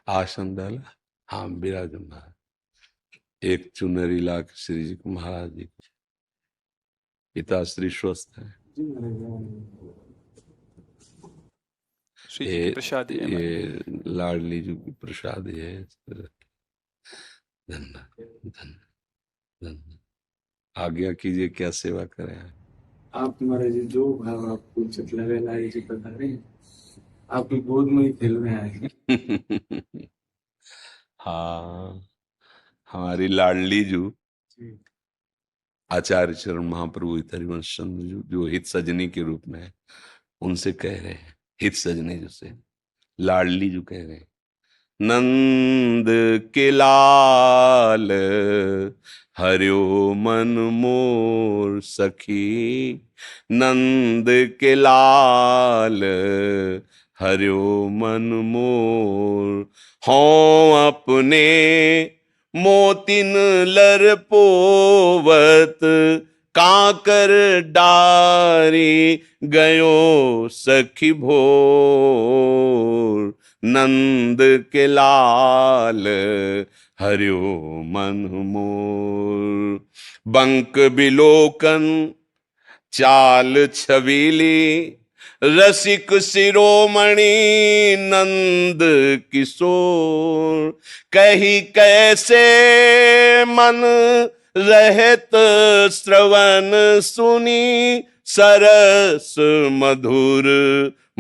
आसन डाला, हाँ विराजमान। एक चुनरी लाख श्री जी को महाराज जी को। पिताश्री स्वस्थ है। श्री जी की प्रसादी है हमारी। ये लाडली जी की प्रसादी है। धन्य धन्य धन्य। आज्ञा कीजिए, क्या सेवा करें। आप महाराज जी जो भाव आपको उचित लगे लाए जी पधारे, आपकी गोद में ही खेल में आए। हाँ, हमारी लाडली जो आचार्य चरण महाप्रभु हरिवंश चंद्र जो हित सजनी के रूप में है, उनसे कह रहे हैं, हित सजनी जो से लाडली जो कह रहे हैं, नंद के लाल हरियो मन मोर सखी, नंद के लाल हरियो मन मोर, हों अपने मोतिन लर पोवत, काकर डारी गयो सखी भोर, नंद के लाल हरियो मन मोर, बंक बिलोकन चाल छबीली, रसिक शिरोमणि नंद किशोर, कही कैसे मन रहत श्रवण सुनी, सरस मधुर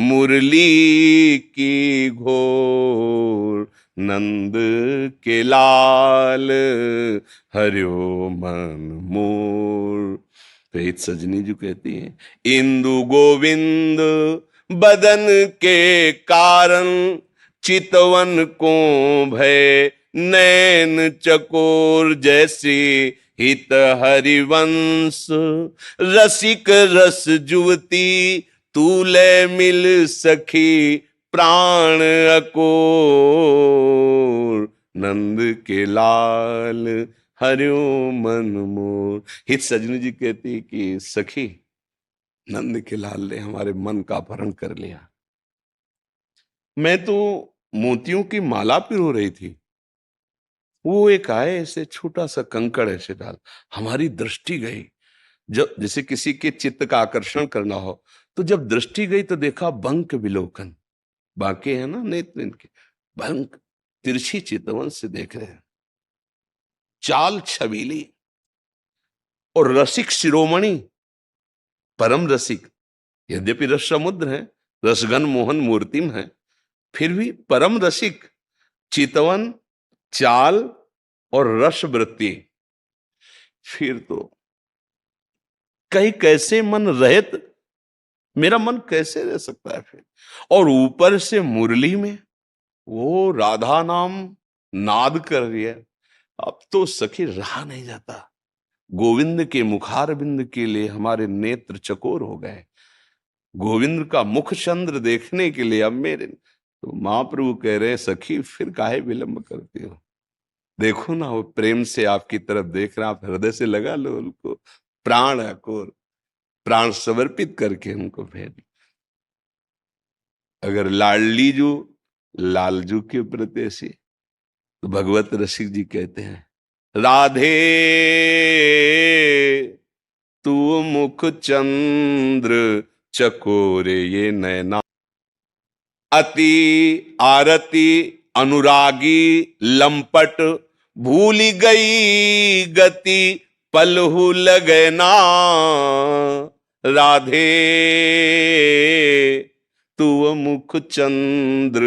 मुरली की घोर, नंद के लाल हरियो मन मोर। तो एक सजनी जो कहती है, इंदु गोविंद बदन के कारण, चितवन को भय नैन चकोर, जैसे हित हरिवंश रसिक रस जुवती, तूले मिल सखी प्राण अकोर, नंद के लाल हरियो मन मोर। हित सजनी जी कहती कि सखी, नंद के लाल ने हमारे मन का अपहरण कर लिया। मैं तो मोतियों की माला पिरो रही थी, वो एक आए ऐसे छोटा सा कंकड़ ऐसे डाल, हमारी दृष्टि गई। जब जैसे किसी के चित्त का आकर्षण करना हो, तो जब दृष्टि गई तो देखा बंक विलोकन, बाके है ना नेत्र इनके, बंक तिरछी चितवन से देख रहे हैं, चाल छबीली और रसिक शिरोमणि, परम रसिक। यद्यपि रस समुद्र है, रसघन मोहन मूर्तिम है, फिर भी परम रसिक, चितवन, चाल और रस वृत्ति। फिर तो कहीं कैसे मन रहत, मेरा मन कैसे रह सकता है फिर। और ऊपर से मुरली में वो राधा नाम नाद कर रही है, अब तो सखी रहा नहीं जाता। गोविंद के मुखारबिंद के लिए हमारे नेत्र चकोर हो गए, गोविंद का मुख चंद्र देखने के लिए अब मेरे। तो महाप्रभु कह रहे हैं, सखी फिर काहे विलंब करती हो, देखो ना वो प्रेम से आपकी तरफ देख रहा, आप हृदय से लगा लो उनको, प्राण अकोर, प्राण समर्पित करके उनको भेज। अगर लाडली जो लालजू के प्रति ऐसी, तो भगवत रसिक जी कहते हैं, राधे तू मुख चंद्र चकोरे ये नैना, अति आरती अनुरागी लंपट, भूल गई गति पलहु लगना, राधे तू मुख चंद्र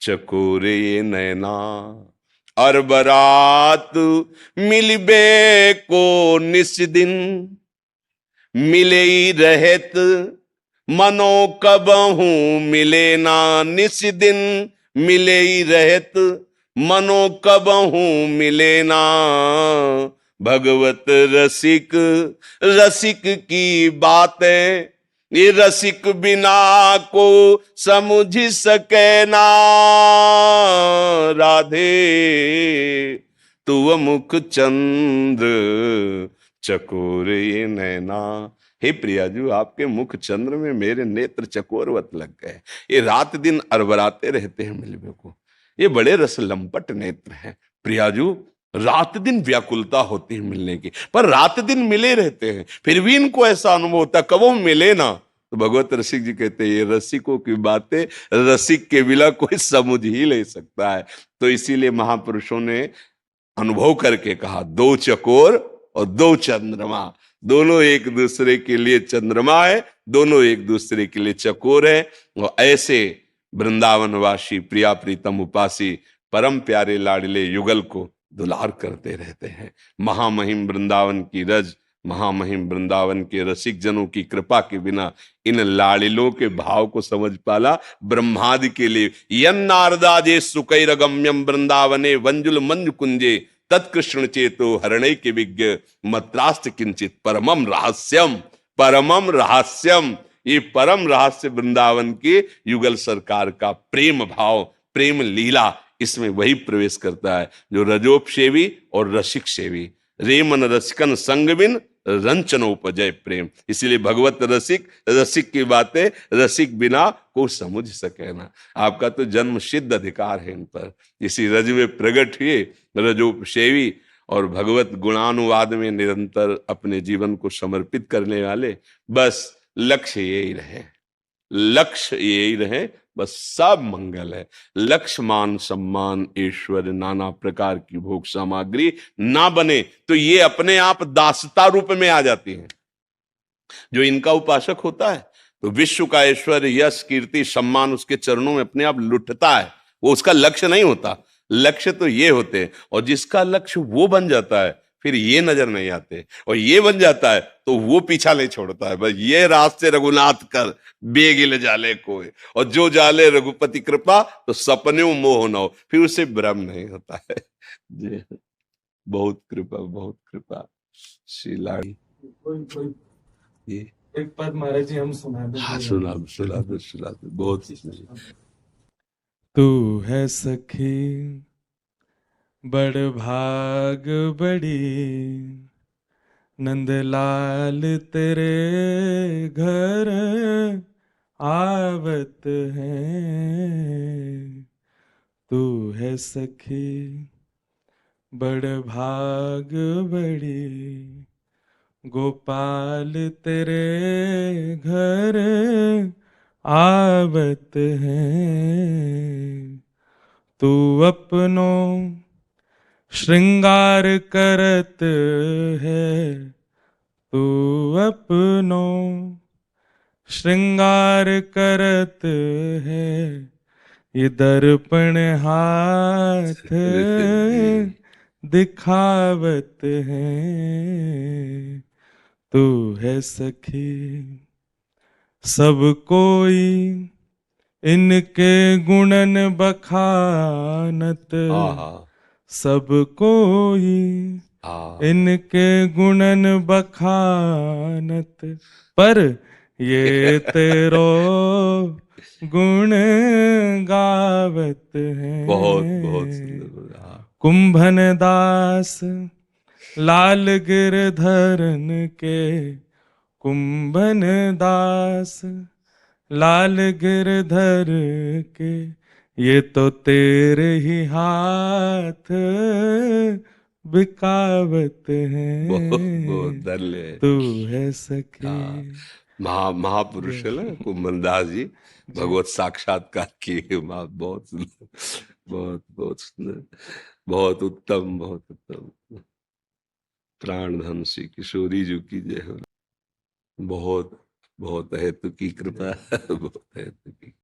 चकोरे नैना, और बरात मिलबे को निस दिन, मिले रहत मनो कबहू मिले ना, निस दिन मिले रहत मनो कबहू मिले ना, भगवत रसिक रसिक की बातें, ये रसिक बिना को समझ सके ना, राधे तू मुख चंद्र चकोर ये नैना। हे प्रियाजू, आपके मुख चंद्र में मेरे नेत्र चकोरवत लग गए। ये रात दिन अरबराते रहते हैं मिलवे को, ये बड़े रस लंपट नेत्र हैं। प्रियाजू, रात दिन व्याकुलता होती है मिलने की, पर रात दिन मिले रहते हैं, फिर भी इनको ऐसा अनुभव होता कब वो मिले ना। तो भगवत रसिक जी कहते हैं, ये रसिकों की बातें रसिक के बिना कोई समझ ही नहीं सकता है। तो इसीलिए महापुरुषों ने अनुभव करके कहा, दो चकोर और दो चंद्रमा, दोनों एक दूसरे के लिए चंद्रमा है, दोनों एक दूसरे के लिए चकोर है। और ऐसे वृंदावनवासी प्रिया प्रीतम उपासी परम प्यारे लाडले युगल को दुलार करते रहते हैं। महामहिम वृंदावन की रज, महामहिम वृंदावन के रसिक जनों की कृपा के बिना इन लाड़िलों के भाव को समझ पाला ब्रह्मादि के लिए। यन नारदाजे सुकैरगम्यम वृंदावने वंजुल मंजु कुंजे तत्कृष्ण चेतो हरणै के विज्ञ मत्रास्त किंचित परमम रहस्यम। परमम रहस्यम, ये परम रहस्य वृंदावन के युगल सरकार का प्रेम भाव, प्रेम लीला, इसमें वही प्रवेश करता है जो रजोपसेवी और रसिक सेवी। रेमन रसिकन संग बिन रंचनोपजय प्रेम। इसीलिए भगवत रसिक, रसिक की बातें रसिक बिना को समझ सके ना। आपका तो जन्म सिद्ध अधिकार है इन पर, इसी रज में प्रकट हुए रजोपसेवी और भगवत गुणानुवाद में निरंतर अपने जीवन को समर्पित करने वाले। बस लक्ष्य यही रहे, लक्ष्य यही रहे, बस सब मंगल है। लक्ष्य मान सम्मान ऐश्वर्य नाना प्रकार की भोग सामग्री ना बने तो ये अपने आप दासता रूप में आ जाती हैं। जो इनका उपासक होता है तो विश्व का ऐश्वर्य यश कीर्ति सम्मान उसके चरणों में अपने आप लुटता है, वो उसका लक्ष्य नहीं होता। लक्ष्य तो ये होते हैं, और जिसका लक्ष्य वो बन जाता है फिर ये नजर नहीं आते, और ये बन जाता है तो वो पीछा नहीं छोड़ता है। बस ये रास्ते रघुनाथ कर बेगिल जाले कोई, और जो जाले रघुपति कृपा तो सपने मोह न हो, फिर उसे भ्रम नहीं होता है। जी, बहुत कृपा, बहुत कृपा शिलाड़ी। कोई ये एक पद महाराज जी हम सुना दें। हाँ, सुना दो बहुत। तू है सखी बड़ भाग बड़ी, नंदलाल तेरे घर आवत है। तू है सखी बड़ भाग बड़ी, गोपाल तेरे घर आवत है। तू अपनो श्रृंगार करत है, तू अपनो श्रृंगार करत है। ये दर्पण हाथ दिखावत है। तू है सखी सब कोई इनके गुणन बखानत, सब कोई इनके गुणन बखानत, पर ये तेरो गुण गावत है। बहुत बहुत सुंदर। कुंभन दास लाल गिरधरन के, कुंभन दास लाल गिरधर के, ये तो तेरे ही हाथ बिकावत है। बहुत धन्य। तू है सखी। महापुरुष है ना कुंभनदास जी, भगवत साक्षात्कार किए। बहुत सुंदर, बहुत बहुत सुंदर, बहुत उत्तम, बहुत उत्तम। प्राण धन श्री किशोरी जी की जय हो। बहुत बहुत हेतु की कृपा, बहुत हेतु की।